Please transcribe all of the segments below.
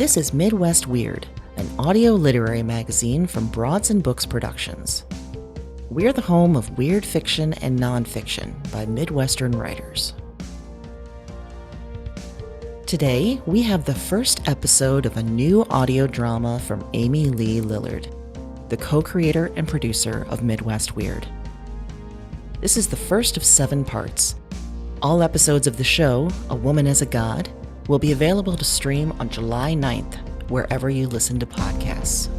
This is Midwest Weird, an audio literary magazine from Broads and Books Productions. We're the home of weird fiction and nonfiction by Midwestern writers. Today, we have the first episode of a new audio drama from Amy Lee Lillard, the co-creator and producer of Midwest Weird. This is the first of 7 parts. All episodes of the show, A Woman as a God, will be available to stream on July 9th, wherever you listen to podcasts.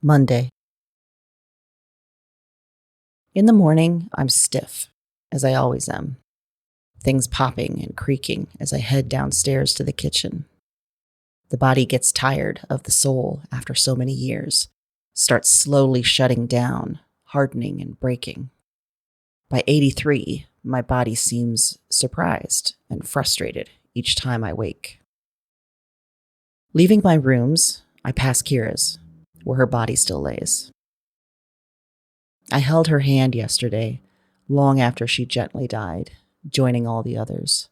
Monday. In the morning, I'm stiff, as I always am. Things popping and creaking as I head downstairs to the kitchen. The body gets tired of the soul after so many years, starts slowly shutting down, hardening and breaking. By 83, my body seems surprised and frustrated each time I wake. Leaving my rooms, I pass Kira's, where her body still lays. I held her hand yesterday, long after she gently died, joining all the others.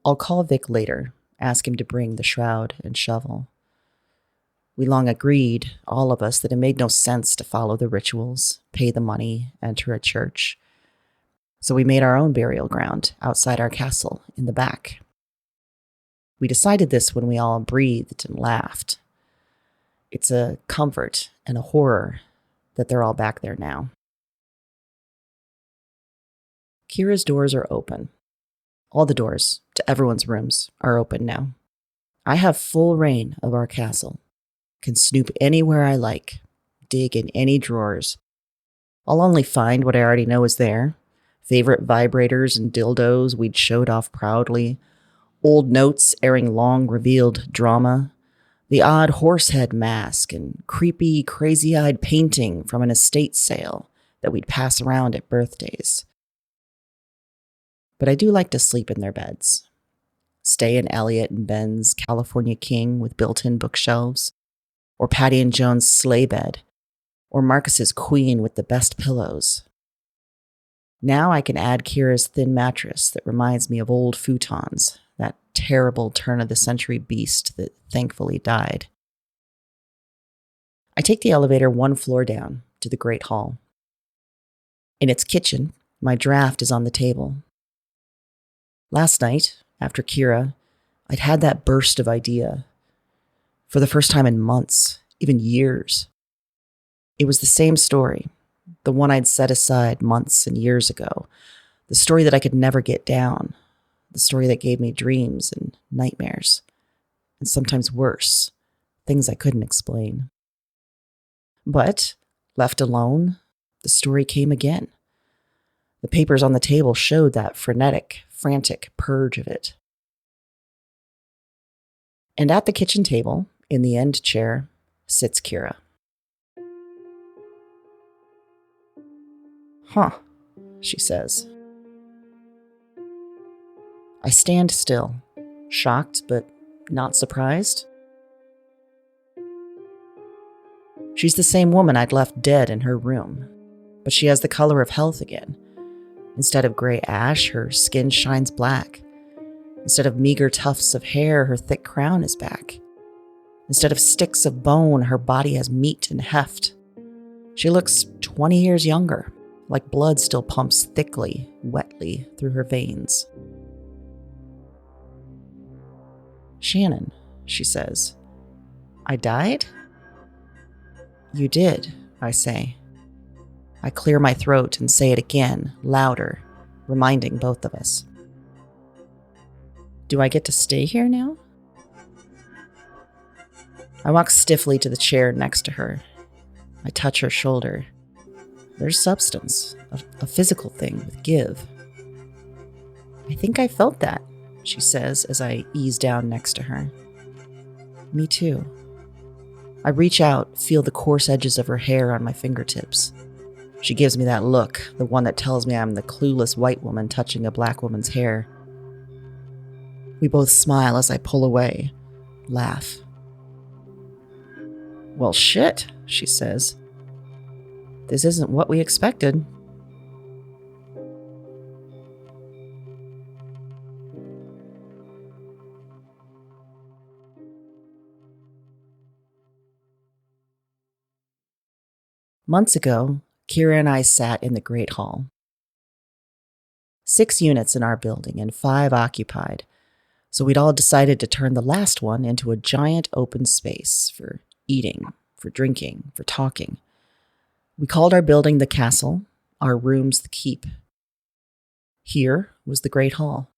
I'll call Vic later, ask him to bring the shroud and shovel. We long agreed, all of us, that it made no sense to follow the rituals, pay the money, enter a church. So we made our own burial ground outside our castle in the back. We decided this when we all breathed and laughed. It's a comfort and a horror that they're all back there now. Kira's doors are open. All the doors to everyone's rooms are open now. I have full reign of our castle. Can snoop anywhere I like, dig in any drawers. I'll only find what I already know is there. Favorite vibrators and dildos we'd showed off proudly. Old notes airing long revealed drama. The odd horsehead mask and creepy, crazy-eyed painting from an estate sale that we'd pass around at birthdays. But I do like to sleep in their beds. Stay in Elliot and Ben's California King with built-in bookshelves, or Patty and Joan's sleigh bed, or Marcus's Queen with the best pillows. Now I can add Kira's thin mattress that reminds me of old futons, that terrible turn-of-the-century beast that thankfully died. I take the elevator 1 floor down to the Great Hall. In its kitchen, my draft is on the table. Last night, after Kira, I'd had that burst of idea. For the first time in months, even years. It was the same story, the one I'd set aside months and years ago, the story that I could never get down, the story that gave me dreams and nightmares, and sometimes worse, things I couldn't explain. But, left alone, the story came again. The papers on the table showed that frenetic, frantic purge of it. And at the kitchen table, in the end chair, sits Kira. "Huh," she says. I stand still, shocked but not surprised. She's the same woman I'd left dead in her room, but she has the color of health again. Instead of gray ash, her skin shines black. Instead of meager tufts of hair, her thick crown is back. Instead of sticks of bone, her body has meat and heft. She looks 20 years younger, like blood still pumps thickly, wetly through her veins. "Shannon," she says, "I died?" "You did," I say. I clear my throat and say it again, louder, reminding both of us. "Do I get to stay here now?" I walk stiffly to the chair next to her. I touch her shoulder. There's substance, a physical thing with give. "I think I felt that," she says as I ease down next to her. "Me too." I reach out, feel the coarse edges of her hair on my fingertips. She gives me that look, the one that tells me I'm the clueless white woman touching a black woman's hair. We both smile as I pull away, laugh. Well, shit, she says. This isn't what we expected. Months ago, Kira and I sat in the Great Hall. 6 units in our building and 5 occupied, so we'd all decided to turn the last one into a giant open space for eating, for drinking, for talking. We called our building the Castle, our rooms the Keep. Here was the Great Hall.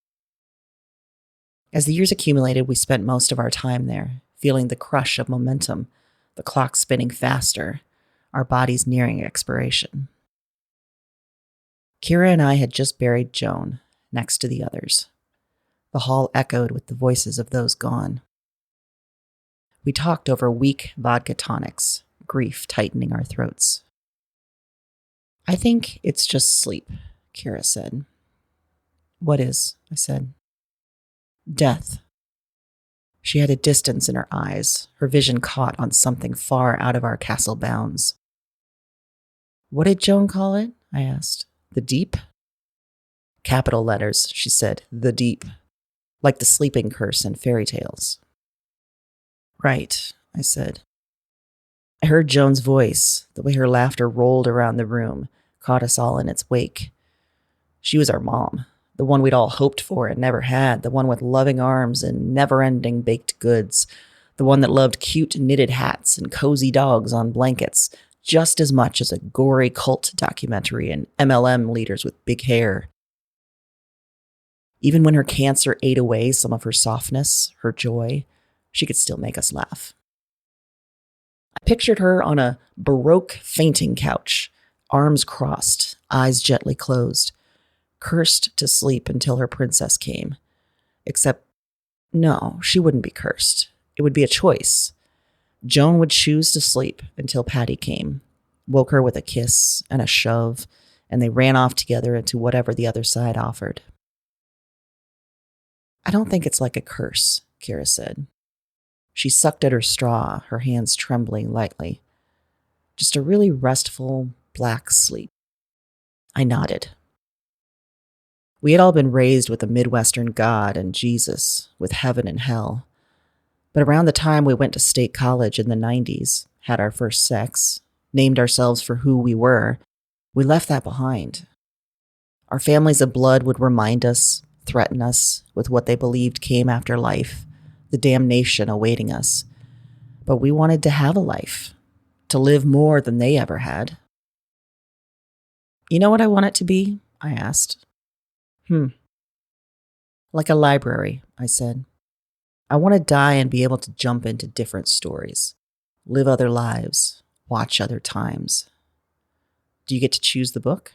As the years accumulated, we spent most of our time there, feeling the crush of momentum, the clock spinning faster, our bodies nearing expiration. Kira and I had just buried Joan, next to the others. The hall echoed with the voices of those gone. We talked over weak vodka tonics, grief tightening our throats. I think it's just sleep, Kira said. What is? I said. Death. She had a distance in her eyes, her vision caught on something far out of our castle bounds. What did Joan call it? I asked. The deep? Capital letters, she said. The deep. Like the sleeping curse in fairy tales. Right, I said. I heard Joan's voice, the way her laughter rolled around the room, caught us all in its wake. She was our mom, the one we'd all hoped for and never had, the one with loving arms and never-ending baked goods, the one that loved cute knitted hats and cozy dogs on blankets, just as much as a gory cult documentary and MLM leaders with big hair. Even when her cancer ate away some of her softness, her joy, she could still make us laugh. I pictured her on a Baroque fainting couch, arms crossed, eyes gently closed, cursed to sleep until her princess came. Except, no, she wouldn't be cursed. It would be a choice. Joan would choose to sleep until Patty came, woke her with a kiss and a shove, and they ran off together into whatever the other side offered. I don't think it's like a curse, Kira said. She sucked at her straw, her hands trembling lightly. Just a really restful, black sleep. I nodded. We had all been raised with a Midwestern God and Jesus, with heaven and hell. But around the time we went to state college in the 90s, had our first sex, named ourselves for who we were, we left that behind. Our families of blood would remind us, threaten us with what they believed came after life, the damnation awaiting us. But we wanted to have a life, to live more than they ever had. You know what I want it to be? I asked. Like a library, I said. I want to die and be able to jump into different stories, live other lives, watch other times. Do you get to choose the book?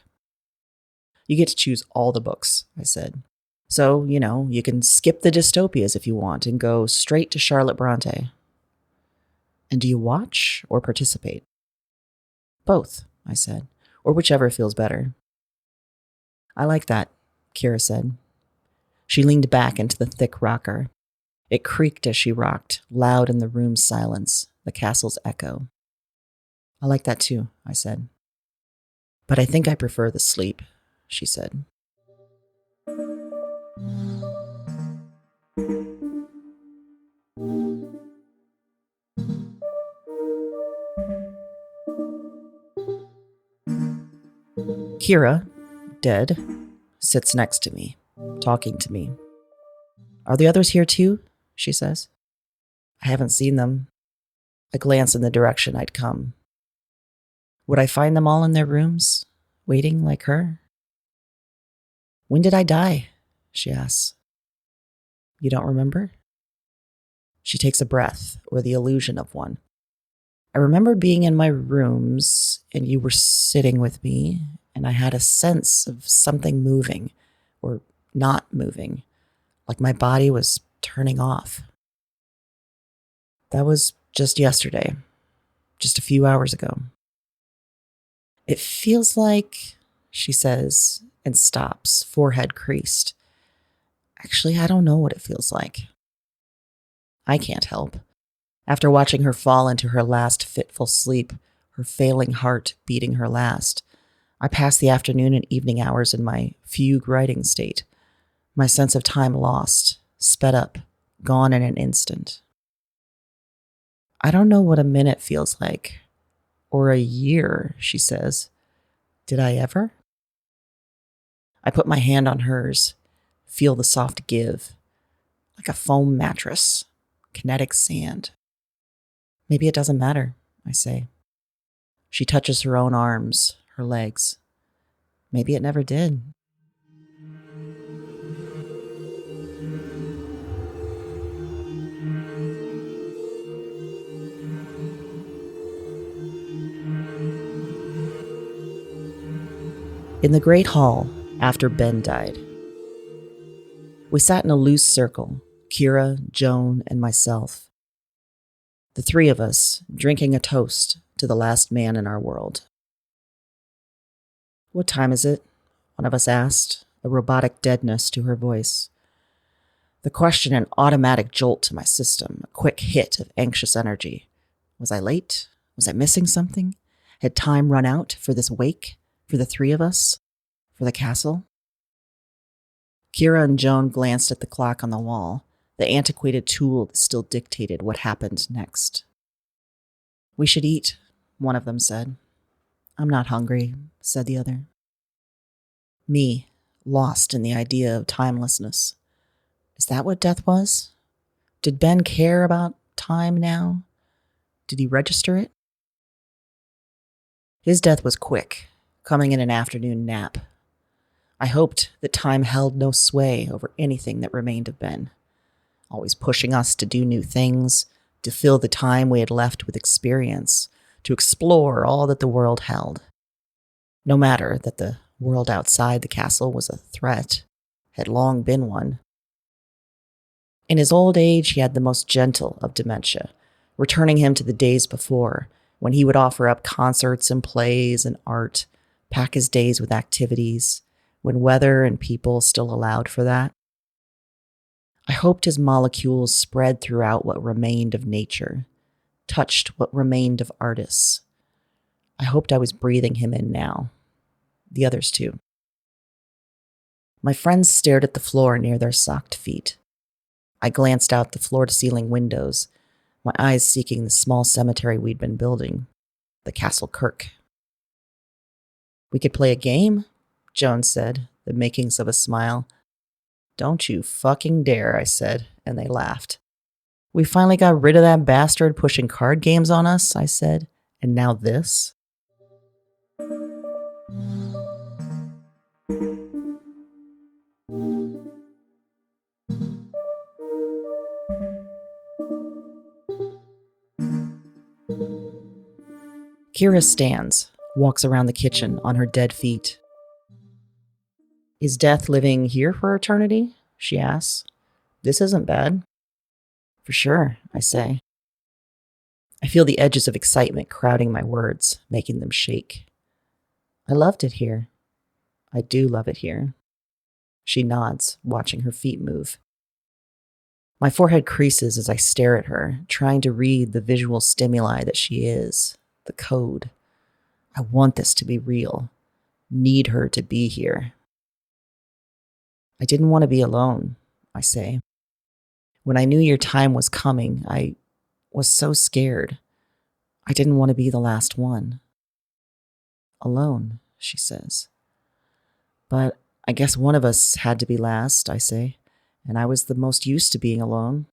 You get to choose all the books, I said. So, you can skip the dystopias if you want and go straight to Charlotte Bronte. And do you watch or participate? Both, I said, or whichever feels better. I like that, Kira said. She leaned back into the thick rocker. It creaked as she rocked, loud in the room's silence, the castle's echo. I like that too, I said. But I think I prefer the sleep, she said. Kira, dead, sits next to me, talking to me. Are the others here too? She says. I haven't seen them. I glance in the direction I'd come. Would I find them all in their rooms, waiting like her? When did I die? She asks. You don't remember? She takes a breath, or the illusion of one. I remember being in my rooms, and you were sitting with me, and I had a sense of something moving, or not moving, like my body was turning off. That was just yesterday, just a few hours ago. It feels like, she says, and stops, forehead creased. Actually, I don't know what it feels like. I can't help. After watching her fall into her last fitful sleep, her failing heart beating her last, I passed the afternoon and evening hours in my fugue writing state, my sense of time lost, sped up, gone in an instant. I don't know what a minute feels like, or a year, she says. Did I ever? I put my hand on hers, feel the soft give, like a foam mattress, kinetic sand. Maybe it doesn't matter, I say. She touches her own arms, her legs. Maybe it never did. In the great hall, after Ben died, we sat in a loose circle, Kira, Joan, and myself. The three of us drinking a toast to the last man in our world. What time is it? One of us asked, a robotic deadness to her voice. The question an automatic jolt to my system, a quick hit of anxious energy. Was I late? Was I missing something? Had time run out for this wake? For the three of us? For the castle? Kira and Joan glanced at the clock on the wall, the antiquated tool that still dictated what happened next. We should eat, one of them said. I'm not hungry, said the other. Me, lost in the idea of timelessness. Is that what death was? Did Ben care about time now? Did he register it? His death was quick, coming in an afternoon nap. I hoped that time held no sway over anything that remained of Ben, always pushing us to do new things, to fill the time we had left with experience, to explore all that the world held. No matter that the world outside the castle was a threat, had long been one. In his old age, he had the most gentle of dementia, returning him to the days before, when he would offer up concerts and plays and art, pack his days with activities, when weather and people still allowed for that. I hoped his molecules spread throughout what remained of nature, touched what remained of artists. I hoped I was breathing him in now. The others too. My friends stared at the floor near their socked feet. I glanced out the floor-to-ceiling windows, my eyes seeking the small cemetery we'd been building, the castle kirk. We could play a game, Joan said, the makings of a smile. Don't you fucking dare, I said, and they laughed. We finally got rid of that bastard pushing card games on us, I said, and now this? Kira stands, walks around the kitchen on her dead feet. Is death living here for eternity? She asks. This isn't bad. For sure, I say. I feel the edges of excitement crowding my words, making them shake. I loved it here. I do love it here. She nods, watching her feet move. My forehead creases as I stare at her, trying to read the visual stimuli that she is, the code. I want this to be real. Need her to be here. I didn't want to be alone, I say. When I knew your time was coming, I was so scared. I didn't want to be the last one. Alone, she says. But I guess one of us had to be last, I say, and I was the most used to being alone.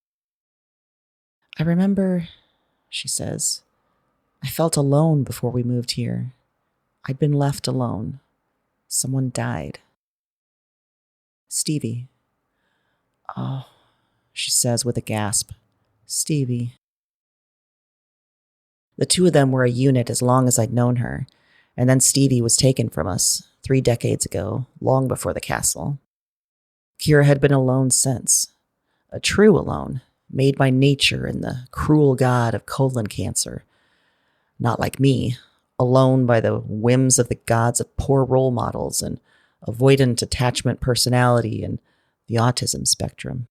I remember, she says, I felt alone before we moved here. I'd been left alone. Someone died. Stevie. Oh, she says with a gasp. Stevie. The two of them were a unit as long as I'd known her, and then Stevie was taken from us 3 decades ago, long before the castle. Kira had been alone since. A true alone, made by nature and the cruel god of colon cancer. Not like me, alone by the whims of the gods of poor role models and avoidant attachment personality and the autism spectrum.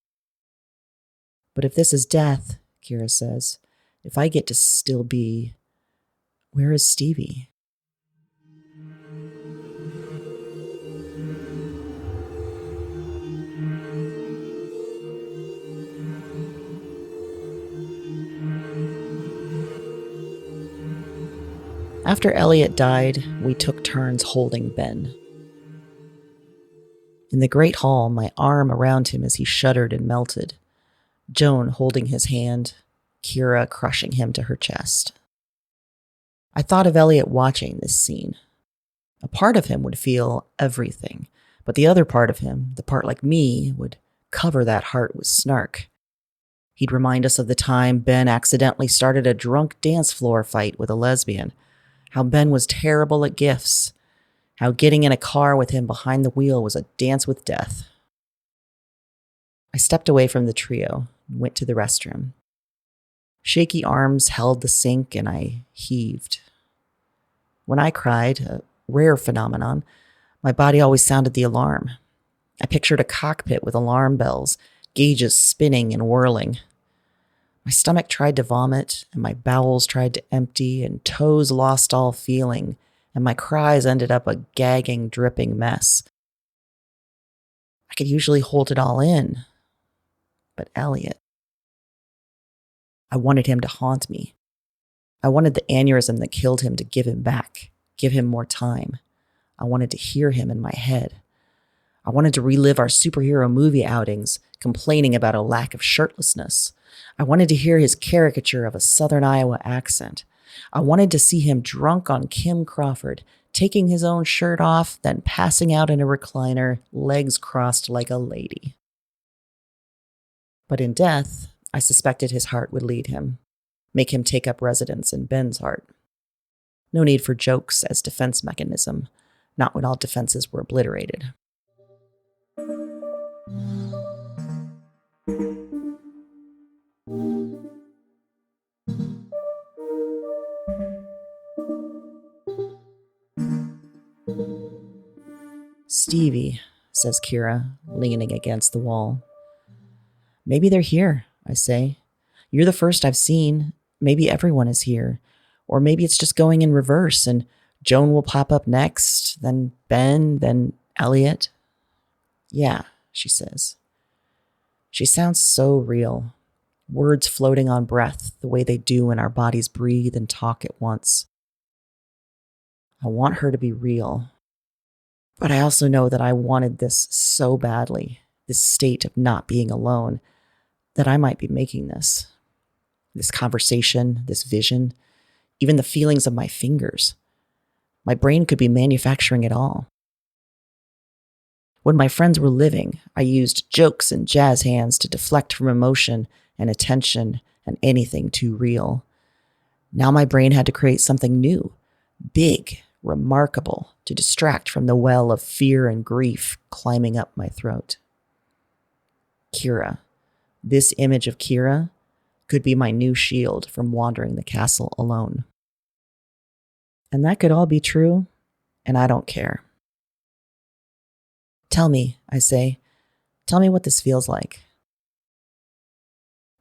But if this is death, Kira says, if I get to still be, where is Stevie? After Elliot died, we took turns holding Ben. In the great hall, my arm around him as he shuddered and melted, Joan holding his hand, Kira crushing him to her chest. I thought of Elliot watching this scene. A part of him would feel everything, but the other part of him, the part like me, would cover that heart with snark. He'd remind us of the time Ben accidentally started a drunk dance floor fight with a lesbian, how Ben was terrible at gifts, how getting in a car with him behind the wheel was a dance with death. I stepped away from the trio and went to the restroom. Shaky arms held the sink and I heaved. When I cried, a rare phenomenon, my body always sounded the alarm. I pictured a cockpit with alarm bells, gauges spinning and whirling. My stomach tried to vomit, and my bowels tried to empty, and toes lost all feeling, and my cries ended up a gagging, dripping mess. I could usually hold it all in. But Elliot, I wanted him to haunt me. I wanted the aneurysm that killed him to give him back, give him more time. I wanted to hear him in my head. I wanted to relive our superhero movie outings, complaining about a lack of shirtlessness. I wanted to hear his caricature of a Southern Iowa accent. I wanted to see him drunk on Kim Crawford, taking his own shirt off, then passing out in a recliner, legs crossed like a lady. But in death, I suspected his heart would lead him, make him take up residence in Ben's heart. No need for jokes as defense mechanism, not when all defenses were obliterated. Stevie, says Kira, leaning against the wall. Maybe they're here, I say. You're the first I've seen. Maybe everyone is here. Or maybe it's just going in reverse and Joan will pop up next, then Ben, then Elliot. Yeah, she says. She sounds so real. Words floating on breath, the way they do when our bodies breathe and talk at once. I want her to be real. But I also know that I wanted this so badly, this state of not being alone, that I might be making this conversation, this vision, even the feelings of my fingers. My brain could be manufacturing it all. When my friends were living, I used jokes and jazz hands to deflect from emotion and attention and anything too real. Now my brain had to create something new, big, remarkable, to distract from the well of fear and grief climbing up my throat. Kira. This image of Kira could be my new shield from wandering the castle alone. And that could all be true, and I don't care. Tell me, I say. Tell me what this feels like.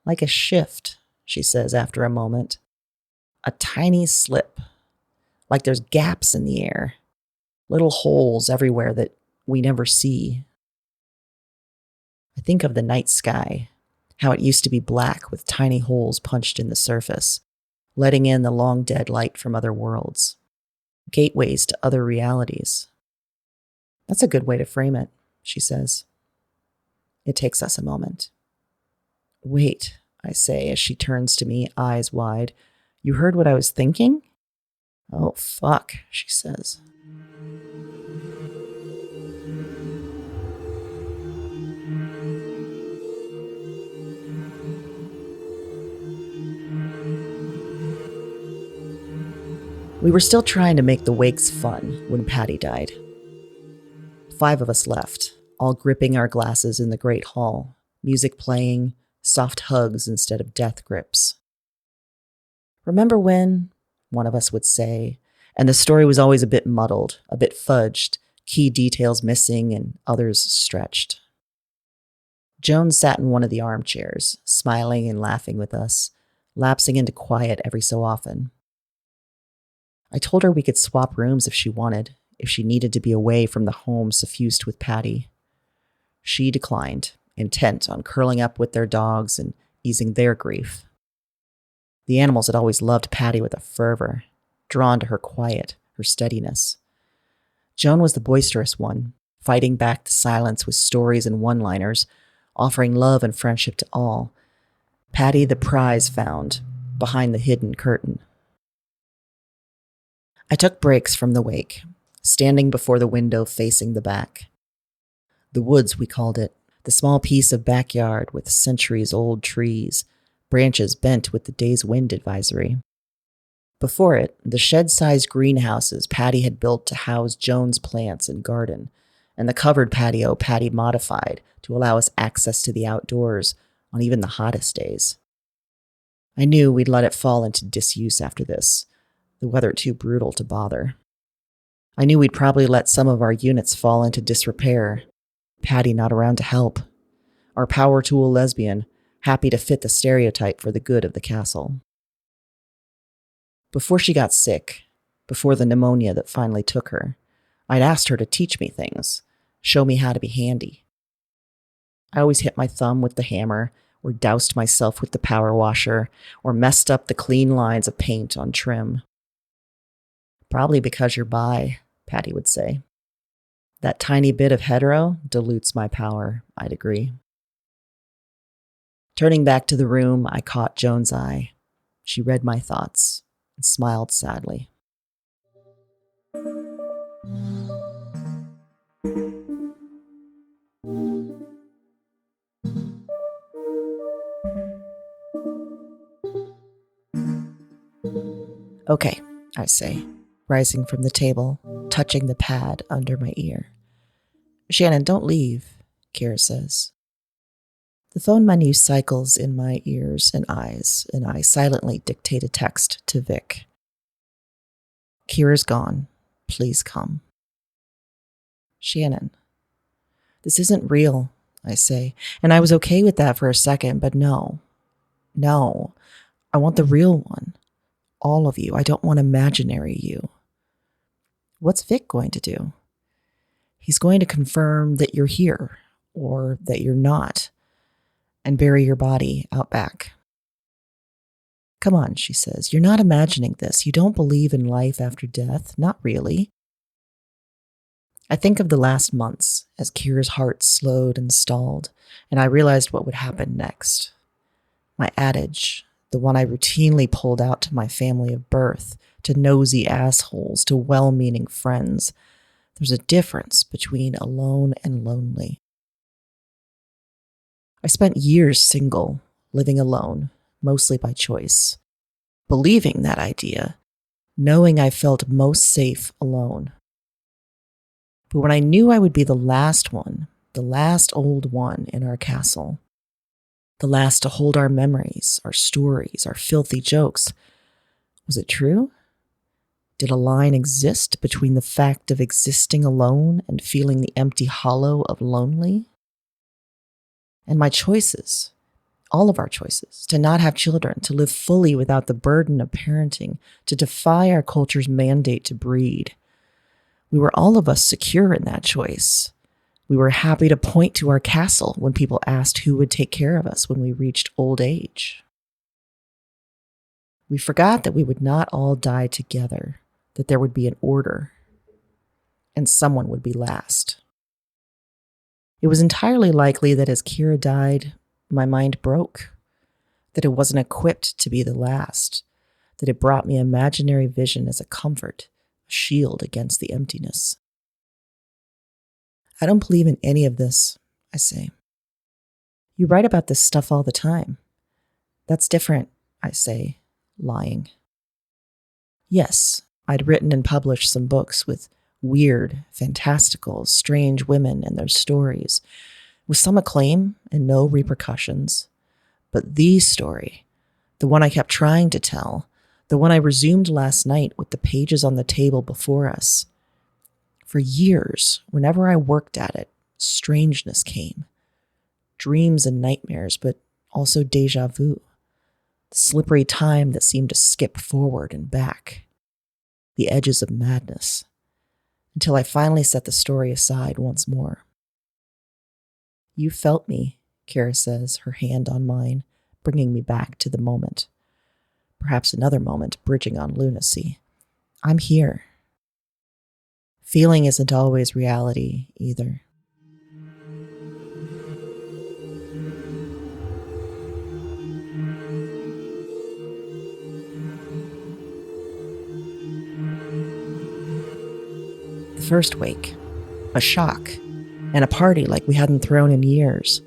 Like a shift, she says after a moment. A tiny slip. Like there's gaps in the air. Little holes everywhere that we never see. I think of the night sky, how it used to be black with tiny holes punched in the surface, letting in the long dead light from other worlds. Gateways to other realities. That's a good way to frame it, she says. It takes us a moment. Wait, I say as she turns to me, eyes wide. You heard what I was thinking? Oh, fuck, she says. We were still trying to make the wakes fun when Patty died. 5 of us left, all gripping our glasses in the great hall, music playing, soft hugs instead of death grips. Remember when? One of us would say, and the story was always a bit muddled, a bit fudged, key details missing and others stretched. Joan sat in one of the armchairs, smiling and laughing with us, lapsing into quiet every so often. I told her we could swap rooms if she wanted, if she needed to be away from the home suffused with Patty. She declined, intent on curling up with their dogs and easing their grief. The animals had always loved Patty with a fervor, drawn to her quiet, her steadiness. Joan was the boisterous one, fighting back the silence with stories and one-liners, offering love and friendship to all. Patty the prize found behind the hidden curtain. I took breaks from the wake, standing before the window facing the back. The woods, we called it, the small piece of backyard with centuries-old trees, branches bent with the day's wind advisory. Before it, the shed-sized greenhouses Patty had built to house Joan's plants and garden, and the covered patio Patty modified to allow us access to the outdoors on even the hottest days. I knew we'd let it fall into disuse after this, the weather too brutal to bother. I knew we'd probably let some of our units fall into disrepair, Patty not around to help, our power tool lesbian, happy to fit the stereotype for the good of the castle. Before she got sick, before the pneumonia that finally took her, I'd asked her to teach me things, show me how to be handy. I always hit my thumb with the hammer, or doused myself with the power washer, or messed up the clean lines of paint on trim. Probably because you're bi, Patty would say. That tiny bit of hetero dilutes my power, I'd agree. Turning back to the room, I caught Joan's eye. She read my thoughts and smiled sadly. Okay, I say, rising from the table, touching the pad under my ear. Shannon, don't leave, Kira says. The phone menu cycles in my ears and eyes, and I silently dictate a text to Vic. Kira's gone. Please come. Shannon. This isn't real, I say, and I was okay with that for a second, but no. No. I want the real one. All of you. I don't want imaginary you. What's Vic going to do? He's going to confirm that you're here, or that you're not, and bury your body out back. Come on, she says. You're not imagining this. You don't believe in life after death. Not really. I think of the last months as Kira's heart slowed and stalled, and I realized what would happen next. My adage, the one I routinely pulled out to my family of birth, to nosy assholes, to well-meaning friends. There's a difference between alone and lonely. I spent years single, living alone, mostly by choice, believing that idea, knowing I felt most safe alone. But when I knew I would be the last one, the last old one in our castle, the last to hold our memories, our stories, our filthy jokes, was it true? Did a line exist between the fact of existing alone and feeling the empty hollow of lonely? And my choices, all of our choices, to not have children, to live fully without the burden of parenting, to defy our culture's mandate to breed. We were all of us secure in that choice. We were happy to point to our castle when people asked who would take care of us when we reached old age. We forgot that we would not all die together, that there would be an order, and someone would be last. It was entirely likely that as Kira died, my mind broke, that it wasn't equipped to be the last, that it brought me imaginary vision as a comfort, a shield against the emptiness. I don't believe in any of this, I say. You write about this stuff all the time. That's different, I say, lying. Yes, I'd written and published some books with weird, fantastical, strange women and their stories, with some acclaim and no repercussions. But the story, the one I kept trying to tell, the one I resumed last night with the pages on the table before us. For years, whenever I worked at it, strangeness came. dreams and nightmares, but also deja vu. The slippery time that seemed to skip forward and back. The edges of madness. Until I finally set the story aside once more. You felt me, Kira says, her hand on mine, bringing me back to the moment. Perhaps another moment bridging on lunacy. I'm here. Feeling isn't always reality, either. The first wake. A shock. And a party like we hadn't thrown in years.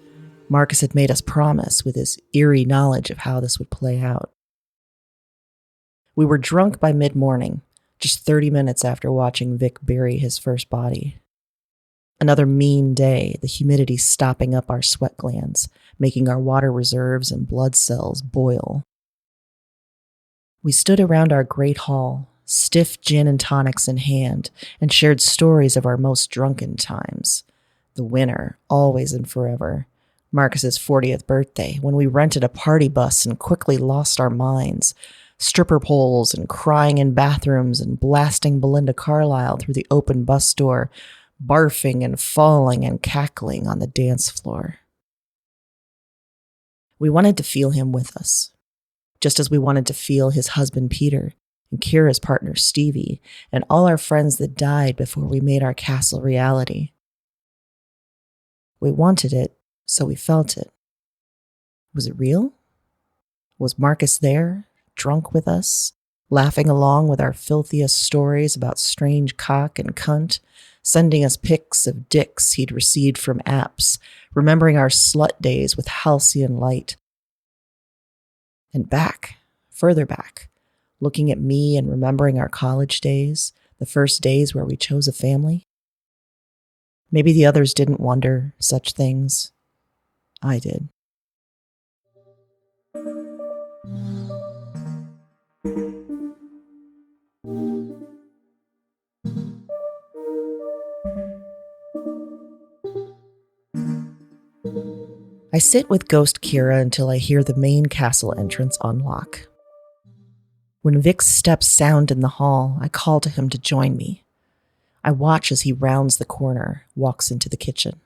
Marcus had made us promise with his eerie knowledge of how this would play out. We were drunk by mid-morning, just 30 minutes after watching Vic bury his first body. Another mean day, the humidity stopping up our sweat glands, making our water reserves and blood cells boil. We stood around our great hall, stiff gin and tonics in hand, and shared stories of our most drunken times. The winter, always and forever. Marcus's 40th birthday, when we rented a party bus and quickly lost our minds. Stripper poles and crying in bathrooms and blasting Belinda Carlisle through the open bus door, barfing and falling and cackling on the dance floor. We wanted to feel him with us, just as we wanted to feel his husband Peter and Kira's partner Stevie and all our friends that died before we made our castle reality. We wanted it, so we felt it. Was it real? Was Marcus there? Drunk with us, laughing along with our filthiest stories about strange cock and cunt, sending us pics of dicks he'd received from apps, remembering our slut days with halcyon light. And back, further back, looking at me and remembering our college days, the first days where we chose a family. Maybe the others didn't wonder such things. I did. I sit with Ghost Kira until I hear the main castle entrance unlock. When Vic's steps sound in the hall, I call to him to join me. I watch as he rounds the corner, walks into the kitchen.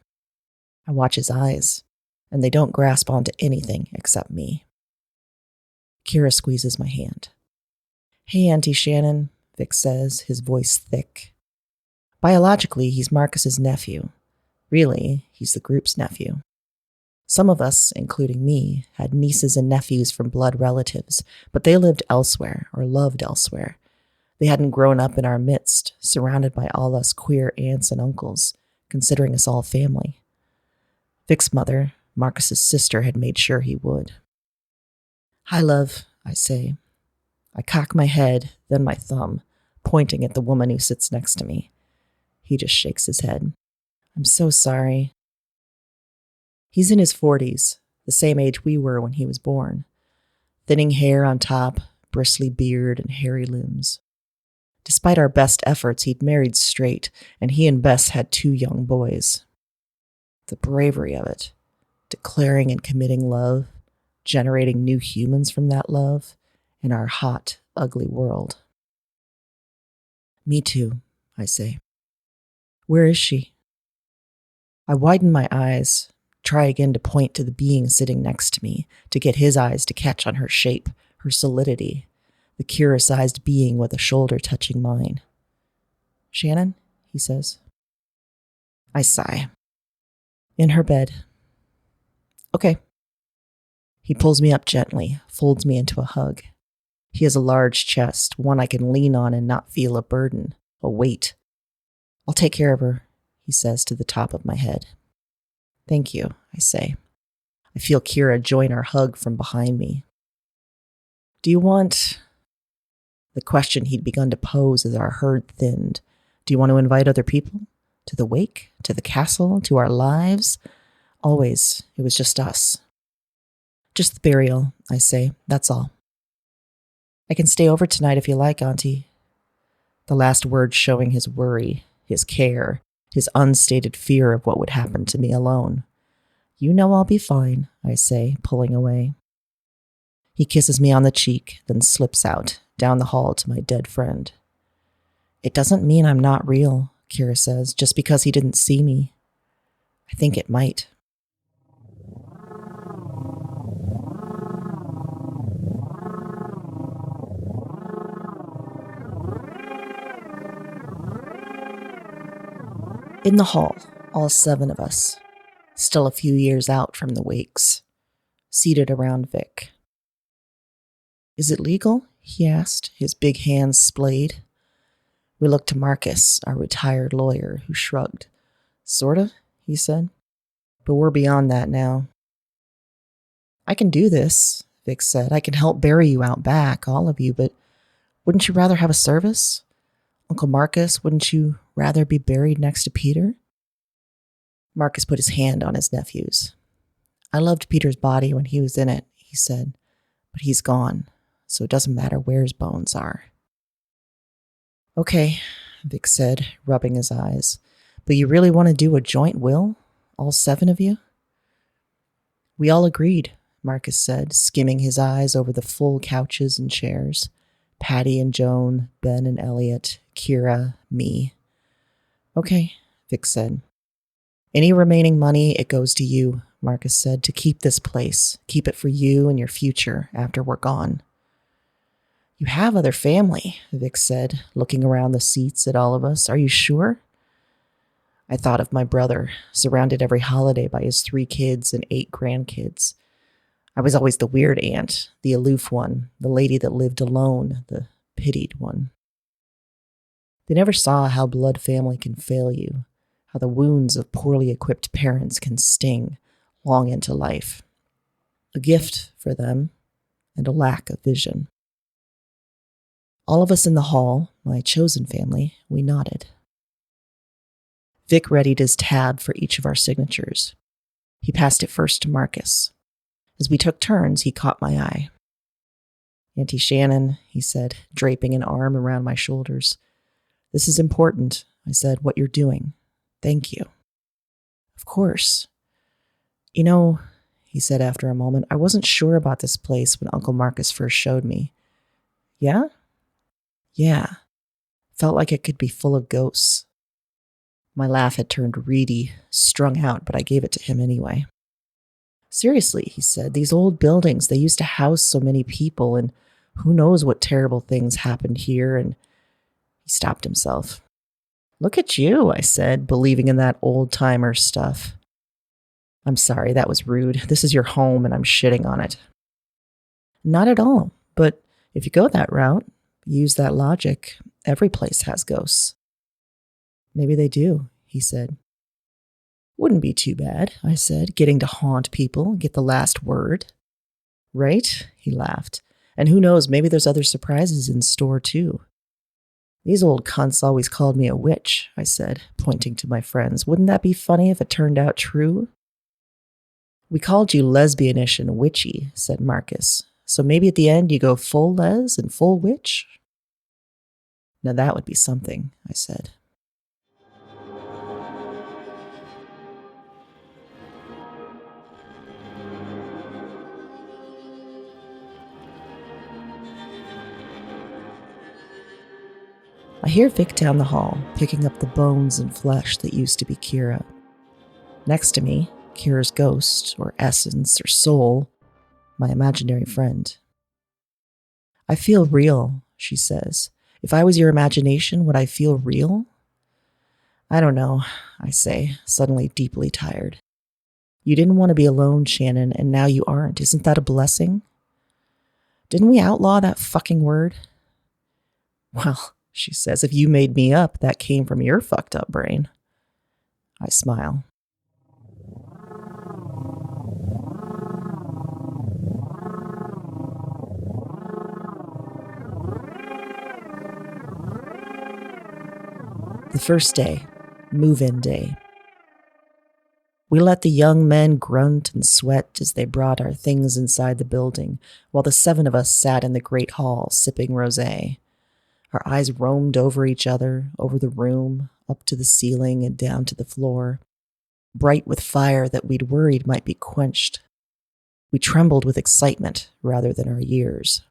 I watch his eyes, and they don't grasp onto anything except me. Kira squeezes my hand. "Hey, Auntie Shannon," Vic says, his voice thick. Biologically, he's Marcus's nephew. Really, he's the group's nephew. Some of us, including me, had nieces and nephews from blood relatives, but they lived elsewhere or loved elsewhere. They hadn't grown up in our midst, surrounded by all us queer aunts and uncles, considering us all family. Vic's mother, Marcus's sister, had made sure he would. "Hi, love," I say. I cock my head, then my thumb, pointing at the woman who sits next to me. He just shakes his head. "I'm so sorry." He's in his 40s, the same age we were when he was born. Thinning hair on top, bristly beard, and hairy limbs. Despite our best efforts, he'd married straight, and he and Bess had 2 young boys. The bravery of it, declaring and committing love, generating new humans from that love, in our hot, ugly world. "Me too," I say. "Where is she?" I widen my eyes, try again to point to the being sitting next to me, to get his eyes to catch on her shape, her solidity, the Kira-sized being with a shoulder touching mine. "Shannon?" he says. I sigh. "In her bed." "Okay." He pulls me up gently, folds me into a hug. He has a large chest, one I can lean on and not feel a burden, a weight. "I'll take care of her," he says to the top of my head. "Thank you," I say. I feel Kira join our hug from behind me. "Do you want—" The question he'd begun to pose as our herd thinned. "Do you want to invite other people? To the wake? To the castle? To our lives?" Always, it was just us. "Just the burial," I say. "That's all." "I can stay over tonight if you like, Auntie." The last word showing his worry, his care, his unstated fear of what would happen to me alone. You know I'll be fine, I say, pulling away. He kisses me on the cheek, then slips out, down the hall to my dead friend. It doesn't mean I'm not real, Kira says, just because he didn't see me. I think it might. In the hall, all 7 of us, still a few years out from the wakes, seated around Vic. Is it legal? He asked, his big hands splayed. We looked to Marcus, our retired lawyer, who shrugged. Sorta, he said. But we're beyond that now. I can do this, Vic said. I can help bury you out back, all of you, but wouldn't you rather have a service? Uncle Marcus, wouldn't you rather be buried next to Peter? Marcus put his hand on his nephew's. I loved Peter's body when he was in it, he said, but he's gone, so it doesn't matter where his bones are. Okay, Vic said, rubbing his eyes, but you really want to do a joint will? All 7 of you? We all agreed, Marcus said, skimming his eyes over the full couches and chairs. Patty and Joan, Ben and Elliot, Kira, me. Okay, Vic said. Any remaining money, it goes to you, Marcus said, to keep this place. Keep it for you and your future after we're gone. You have other family, Vic said, looking around the seats at all of us. Are you sure? I thought of my brother, surrounded every holiday by his 3 kids and 8 grandkids. I was always the weird aunt, the aloof one, the lady that lived alone, the pitied one. They never saw how blood family can fail you, how the wounds of poorly equipped parents can sting long into life. A gift for them, and a lack of vision. All of us in the hall, my chosen family, we nodded. Vic readied his tab for each of our signatures. He passed it first to Marcus. As we took turns, he caught my eye. Auntie Shannon, he said, draping an arm around my shoulders. This is important, I said, what you're doing. Thank you. Of course. You know, he said after a moment, I wasn't sure about this place when Uncle Marcus first showed me. Yeah? Yeah. Felt like it could be full of ghosts. My laugh had turned reedy, strung out, but I gave it to him anyway. Seriously, he said, these old buildings, they used to house so many people, and who knows what terrible things happened here, and he stopped himself. Look at you, I said, believing in that old-timer stuff. I'm sorry, that was rude. This is your home, and I'm shitting on it. Not at all, but if you go that route, use that logic, every place has ghosts. Maybe they do, he said. Wouldn't be too bad, I said, getting to haunt people, get the last word. Right? He laughed. And who knows, maybe there's other surprises in store, too. These old cunts always called me a witch, I said, pointing to my friends. Wouldn't that be funny if it turned out true? We called you lesbianish and witchy, said Marcus. So maybe at the end you go full les and full witch? Now that would be something, I said. I hear Vic down the hall, picking up the bones and flesh that used to be Kira. Next to me, Kira's ghost, or essence, or soul, my imaginary friend. I feel real, she says. If I was your imagination, would I feel real? I don't know, I say, suddenly deeply tired. You didn't want to be alone, Shannon, and now you aren't. Isn't that a blessing? Didn't we outlaw that fucking word? Well, she says, if you made me up, that came from your fucked up brain. I smile. The first day, move-in day. We let the young men grunt and sweat as they brought our things inside the building, while the 7 of us sat in the great hall sipping rosé. Our eyes roamed over each other, over the room, up to the ceiling and down to the floor. bright with fire that we'd worried might be quenched. We trembled with excitement rather than our years.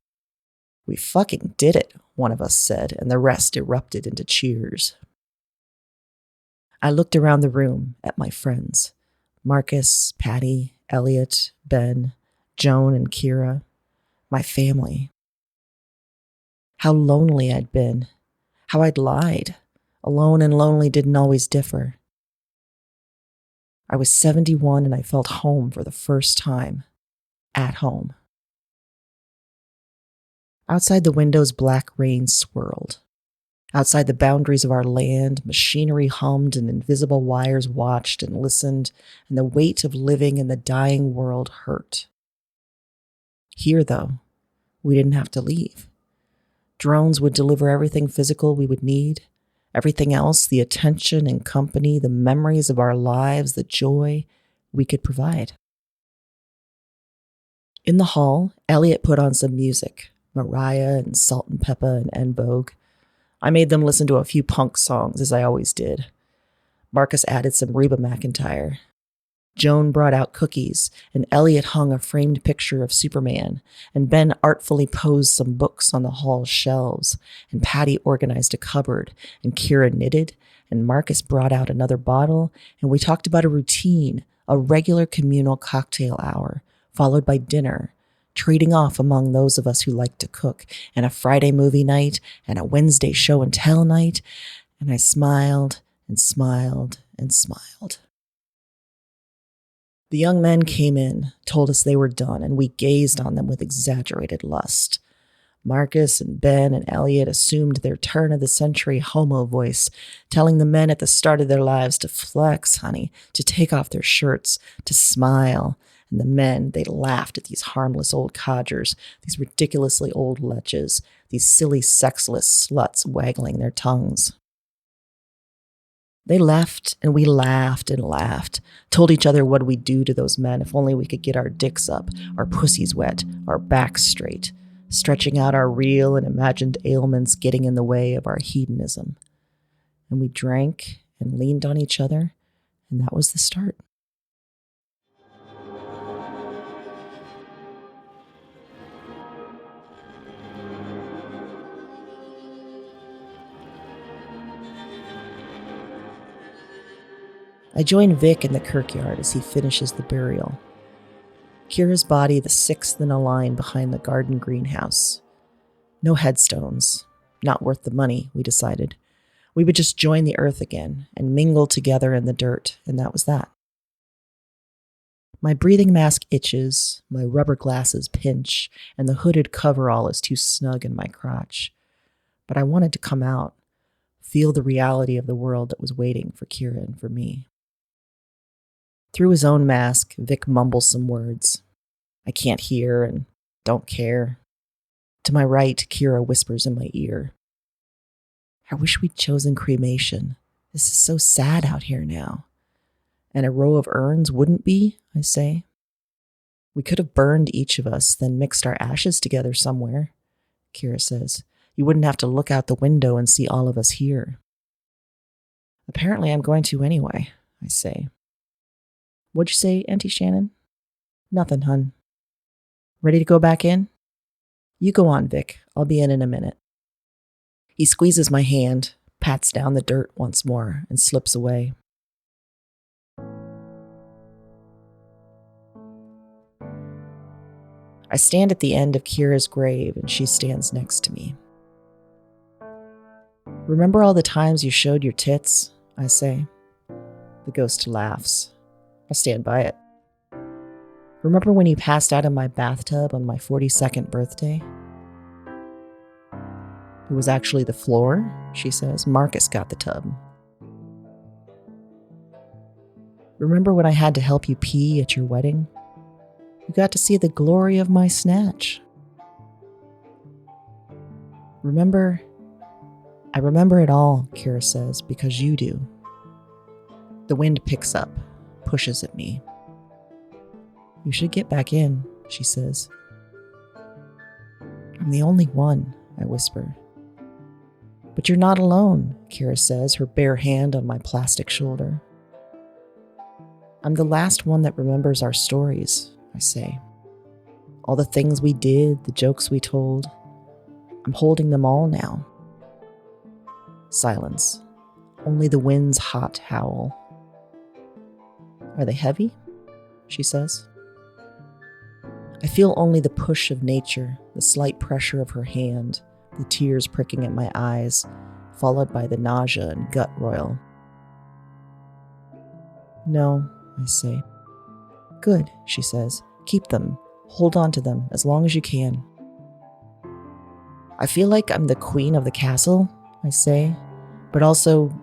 "We fucking did it," one of us said, and the rest erupted into cheers. I looked around the room at my friends, Marcus, Patty, Elliot, Ben, Joan, and Kira, my family. How lonely I'd been, how I'd lied. Alone and lonely didn't always differ. I was 71 and I felt home for the first time. At home. Outside the windows, black rain swirled. Outside the boundaries of our land, machinery hummed and invisible wires watched and listened, and the weight of living in the dying world hurt. Here, though, we didn't have to leave. Drones would deliver everything physical we would need. Everything else, the attention and company, the memories of our lives, the joy we could provide. In the hall, Elliot put on some music, Mariah and Salt and Peppa and En Vogue. I made them listen to a few punk songs, as I always did. Marcus added some Reba McEntire. Joan brought out cookies, and Elliot hung a framed picture of Superman, and Ben artfully posed some books on the hall's shelves, and Patty organized a cupboard, and Kira knitted, and Marcus brought out another bottle, and we talked about a routine, a regular communal cocktail hour, followed by dinner, trading off among those of us who liked to cook, and a Friday movie night, and a Wednesday show and tell night, and I smiled and smiled and smiled. The young men came in, told us they were done, and we gazed on them with exaggerated lust. Marcus and Ben and Elliot assumed their turn of the century homo voice, telling the men at the start of their lives to flex, honey, to take off their shirts, to smile. And the men, they laughed at these harmless old codgers, these ridiculously old leches, these silly sexless sluts waggling their tongues. They left, and we laughed and laughed, told each other what we'd do to those men if only we could get our dicks up, our pussies wet, our backs straight, stretching out our real and imagined ailments getting in the way of our hedonism. And we drank and leaned on each other, and that was the start. I join Vic in the kirkyard as he finishes the burial. Kira's body the sixth in a line behind the garden greenhouse. No headstones. Not worth the money, we decided. We would just join the earth again and mingle together in the dirt, and that was that. My breathing mask itches, my rubber glasses pinch, and the hooded coverall is too snug in my crotch. But I wanted to come out, feel the reality of the world that was waiting for Kira and for me. Through his own mask, Vic mumbles some words. I can't hear and don't care. To my right, Kira whispers in my ear. I wish we'd chosen cremation. This is so sad out here now. And a row of urns wouldn't be, I say. We could have burned each of us, then mixed our ashes together somewhere, Kira says. You wouldn't have to look out the window and see all of us here. Apparently I'm going to anyway, I say. What'd you say, Auntie Shannon? Nothing, hun. Ready to go back in? You go on, Vic. I'll be in a minute. He squeezes my hand, pats down the dirt once more, and slips away. I stand at the end of Kira's grave, and she stands next to me. Remember all the times you showed your tits? I say. The ghost laughs. I stand by it. Remember when you passed out in my bathtub on my 42nd birthday? It was actually the floor, she says. Marcus got the tub. Remember when I had to help you pee at your wedding? You got to see the glory of my snatch. Remember? I remember it all, Kira says, because you do. The wind picks up, pushes at me. You should get back in, she says. I'm the only one, I whisper. But you're not alone, Kira says, her bare hand on my plastic shoulder. I'm the last one that remembers our stories, I say. All the things we did, the jokes we told. I'm holding them all now. Silence. Only the wind's hot howl. Are they heavy? She says. I feel only the push of nature, the slight pressure of her hand, the tears pricking at my eyes, followed by the nausea and gut roil. No, I say. Good, she says. Keep them. Hold on to them as long as you can. I feel like I'm the queen of the castle, I say, but also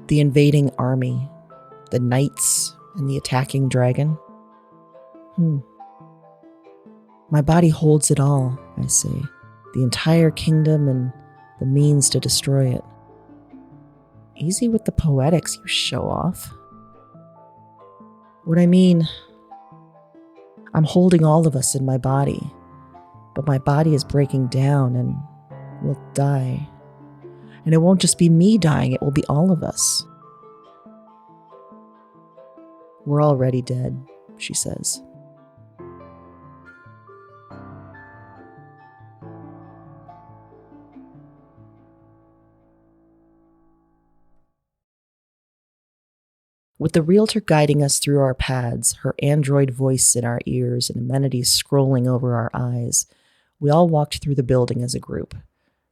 the invading army, the knights and the attacking dragon. My body holds it all, I say, the entire kingdom and the means to destroy it. Easy with the poetics, you show off. What I mean, I'm holding all of us in my body, but my body is breaking down and will die. And it won't just be me dying, it will be all of us. We're already dead, she says. With the realtor guiding us through our paths, her android voice in our ears and amenities scrolling over our eyes, we all walked through the building as a group,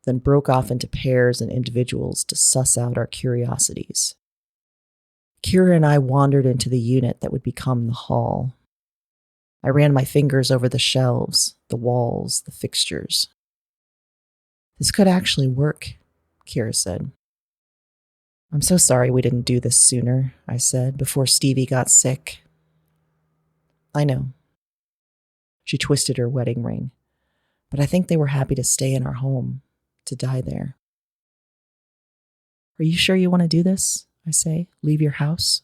then broke off into pairs and individuals to suss out our curiosities. Kira and I wandered into the unit that would become the hall. I ran my fingers over the shelves, the walls, the fixtures. This could actually work, Kira said. I'm so sorry we didn't do this sooner, I said, before Stevie got sick. I know. She twisted her wedding ring, but I think they were happy to stay in our home, to die there. Are you sure you want to do this? I say. Leave your house?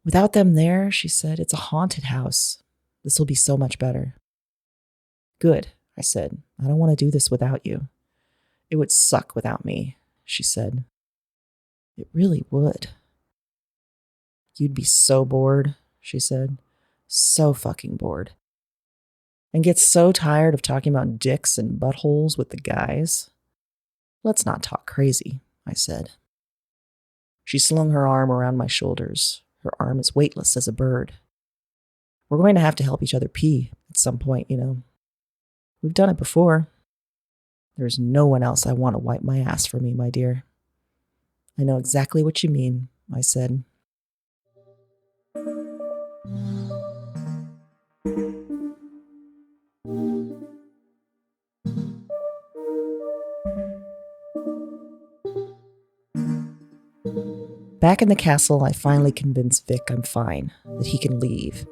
Without them there, she said, it's a haunted house. This will be so much better. Good, I said. I don't want to do this without you. It would suck without me, she said. It really would. You'd be so bored, she said. So fucking bored. And get so tired of talking about dicks and buttholes with the guys. Let's not talk crazy, I said. She slung her arm around my shoulders. Her arm as weightless as a bird. We're going to have to help each other pee at some point, you know. We've done it before. There's no one else I want to wipe my ass for me, my dear. I know exactly what you mean, I said. Back in the castle, I finally convinced Vic I'm fine, that he can leave.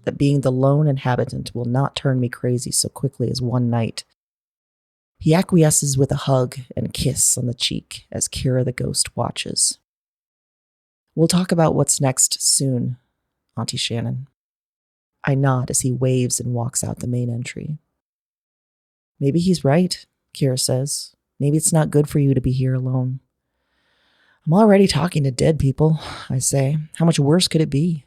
That being the lone inhabitant will not turn me crazy so quickly as one night. He acquiesces with a hug and kiss on the cheek as Kira the ghost watches. We'll talk about what's next soon, Auntie Shannon. I nod as he waves and walks out the main entry. Maybe he's right, Kira says. Maybe it's not good for you to be here alone. I'm already talking to dead people, I say. How much worse could it be?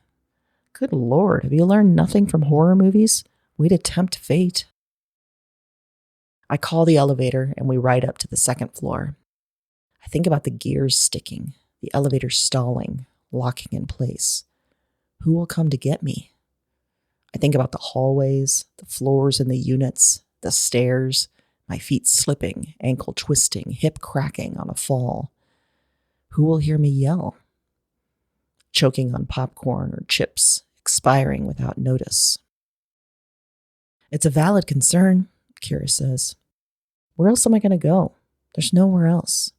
Good Lord, have you learned nothing from horror movies? Way to tempt fate. I call the elevator and we ride up to the second floor. I think about the gears sticking, the elevator stalling, locking in place. Who will come to get me? I think about the hallways, the floors in the units, the stairs, my feet slipping, ankle twisting, hip cracking on a fall. Who will hear me yell? Choking on popcorn or chips, expiring without notice. It's a valid concern, Kira says. Where else am I going to go? There's nowhere else.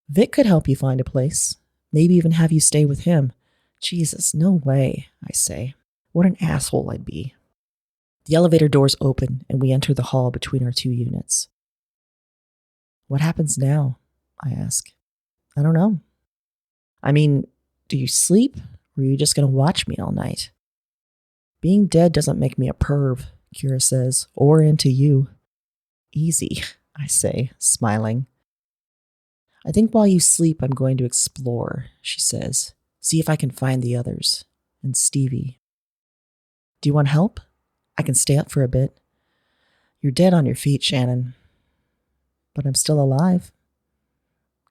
Vic could help you find a place. Maybe even have you stay with him. Jesus, no way, I say. What an asshole I'd be. The elevator doors open and we enter the hall between our two units. What happens now? I ask. I don't know. I mean, do you sleep? Or are you just going to watch me all night? Being dead doesn't make me a perv, Kira says, or into you. Easy, I say, smiling. I think while you sleep, I'm going to explore, she says. See if I can find the others. And Stevie. Do you want help? I can stay up for a bit. You're dead on your feet, Shannon. But I'm still alive.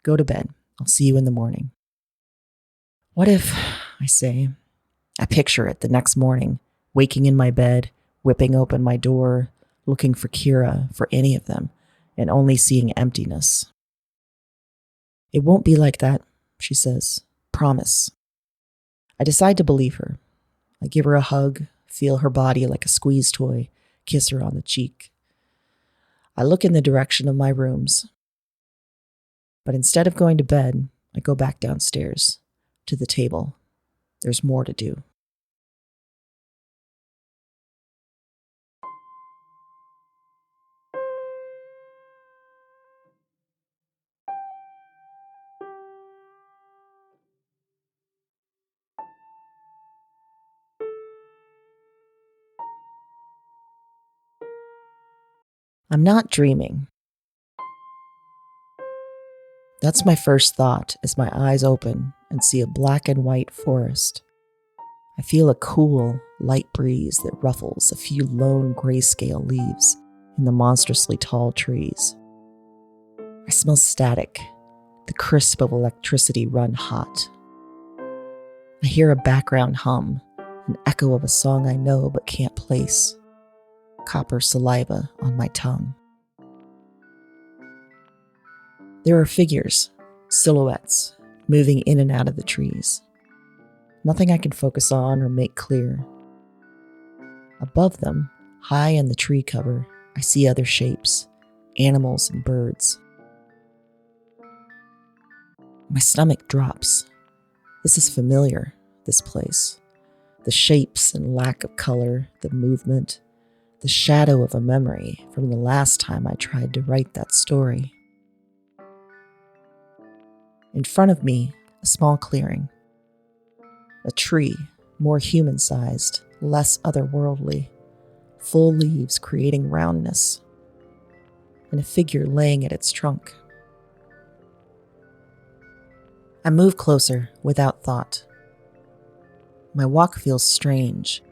Go to bed. I'll see you in the morning. What if, I say, I picture it the next morning, waking in my bed, whipping open my door, looking for Kira, for any of them, and only seeing emptiness. It won't be like that, she says. Promise. I decide to believe her. I give her a hug, feel her body like a squeeze toy, kiss her on the cheek. I look in the direction of my rooms. But instead of going to bed, I go back downstairs, to the table. There's more to do. I'm not dreaming. That's my first thought as my eyes open and see a black and white forest. I feel a cool, light breeze that ruffles a few lone grayscale leaves in the monstrously tall trees. I smell static, the crisp of electricity run hot. I hear a background hum, an echo of a song I know but can't place. Copper saliva on my tongue. There are figures, silhouettes, moving in and out of the trees. Nothing I can focus on or make clear. Above them, high in the tree cover, I see other shapes, animals and birds. My stomach drops. This is familiar, this place. The shapes and lack of color, the movement, the shadow of a memory from the last time I tried to write that story. In front of me, a small clearing. A tree, more human-sized, less otherworldly, full leaves creating roundness, and a figure laying at its trunk. I move closer without thought. My walk feels strange.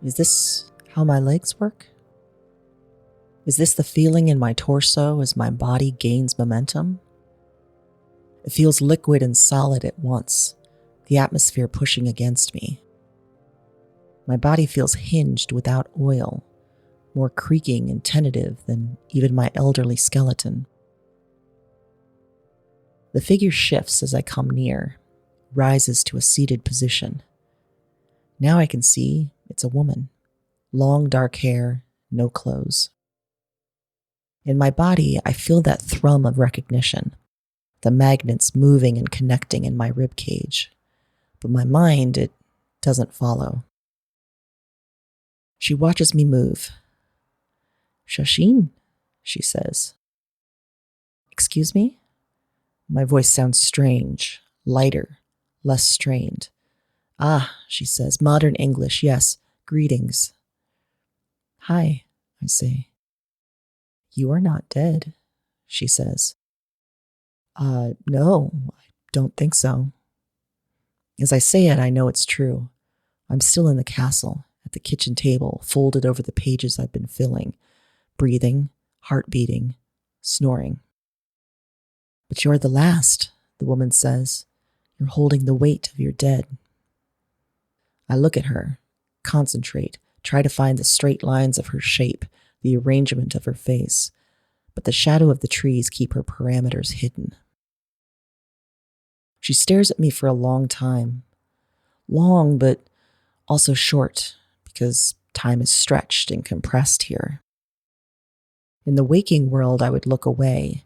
Is this how my legs work? Is this the feeling in my torso as my body gains momentum? It feels liquid and solid at once, the atmosphere pushing against me. My body feels hinged without oil, more creaking and tentative than even my elderly skeleton. The figure shifts as I come near, rises to a seated position. Now I can see it's a woman. Long dark hair, no clothes. In my body, I feel that thrum of recognition, the magnets moving and connecting in my rib cage. But my mind, it doesn't follow. She watches me move. Shashin, she says. Excuse me? My voice sounds strange, lighter, less strained. Ah, she says, modern English, yes, greetings. Hi, I say. You are not dead, she says. No, I don't think so. As I say it, I know it's true. I'm still in the castle, at the kitchen table, folded over the pages I've been filling, breathing, heart beating, snoring. But you're the last, the woman says. You're holding the weight of your dead. I look at her, concentrate, try to find the straight lines of her shape, the arrangement of her face, but the shadow of the trees keep her parameters hidden. She stares at me for a long time. Long, but also short, because time is stretched and compressed here. In the waking world, I would look away,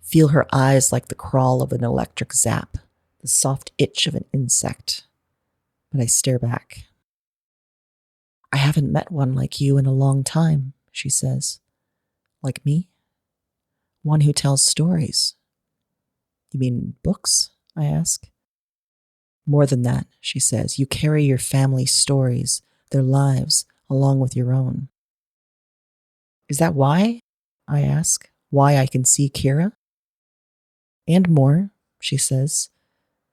feel her eyes like the crawl of an electric zap, the soft itch of an insect. But I stare back. I haven't met one like you in a long time, she says. Like me? One who tells stories. You mean books? I ask. More than that, she says. You carry your family's stories, their lives, along with your own. Is that why? I ask. Why I can see Kira? And more, she says.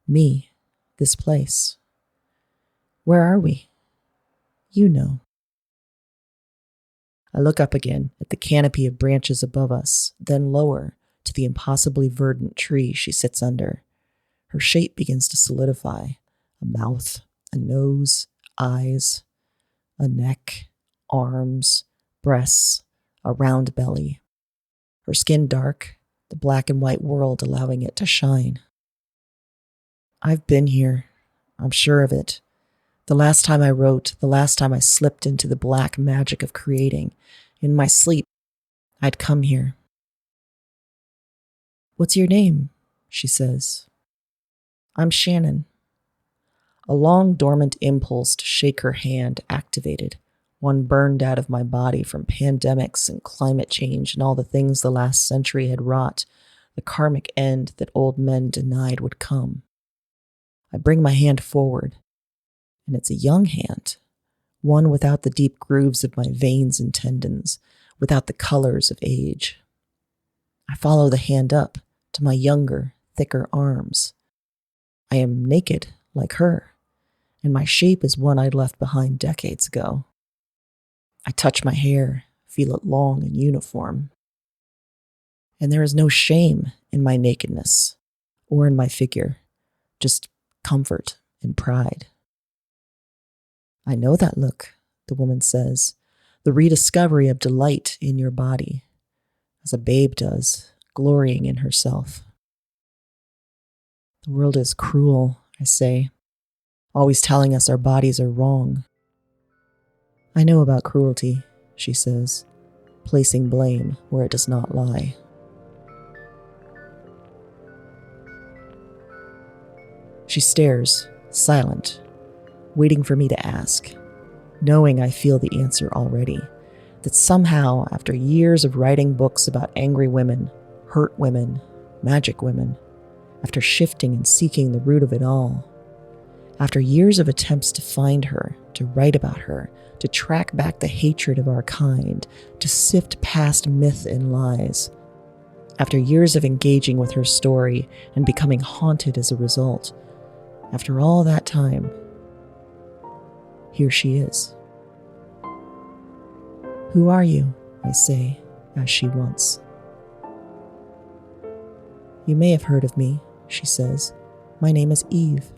Me. This place. Where are we? You know. I look up again at the canopy of branches above us, then lower to the impossibly verdant tree she sits under. Her shape begins to solidify. A mouth, a nose, eyes, a neck, arms, breasts, a round belly. Her skin dark, the black and white world allowing it to shine. I've been here. I'm sure of it. The last time I wrote, the last time I slipped into the black magic of creating, in my sleep, I'd come here. What's your name? She says. I'm Shannon. A long dormant impulse to shake her hand activated, one burned out of my body from pandemics and climate change and all the things the last century had wrought, the karmic end that old men denied would come. I bring my hand forward, and it's a young hand, one without the deep grooves of my veins and tendons, without the colors of age. I follow the hand up to my younger, thicker arms. I am naked like her, and my shape is one I'd left behind decades ago. I touch my hair, feel it long and uniform. And there is no shame in my nakedness or in my figure, just comfort and pride. I know that look, the woman says, the rediscovery of delight in your body, as a babe does, glorying in herself. The world is cruel, I say, always telling us our bodies are wrong. I know about cruelty, she says, placing blame where it does not lie. She stares, silent, waiting for me to ask, knowing I feel the answer already, that somehow, after years of writing books about angry women, hurt women, magic women, after shifting and seeking the root of it all, after years of attempts to find her, to write about her, to track back the hatred of our kind, to sift past myth and lies, after years of engaging with her story and becoming haunted as a result, after all that time, here she is. Who are you? I say, as she wants. You may have heard of me, she says. My name is Eve.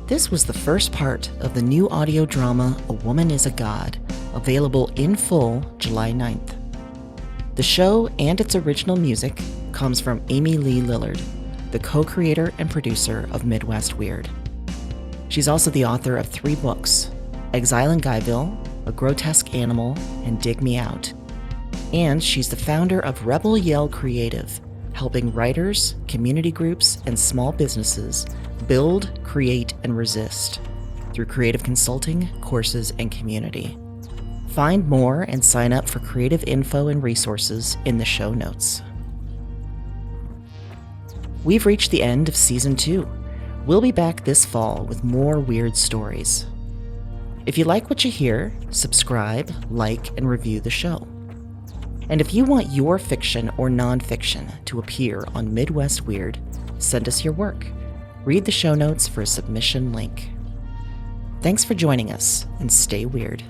This was the first part of the new audio drama, A Woman is a God, available in full July 9th. The show and its original music comes from Amy Lee Lillard, the co-creator and producer of Midwest Weird. She's also the author of 3 books, Exile in Guyville, A Grotesque Animal, and Dig Me Out. And she's the founder of Rebel Yell Creative, helping writers, community groups, and small businesses build, create, and resist through creative consulting, courses, and community. Find more and sign up for creative info and resources in the show notes. We've reached the end of Season 2. We'll be back this fall with more weird stories. If you like what you hear, subscribe, like, and review the show. And if you want your fiction or nonfiction to appear on Midwest Weird, send us your work. Read the show notes for a submission link. Thanks for joining us, and stay weird.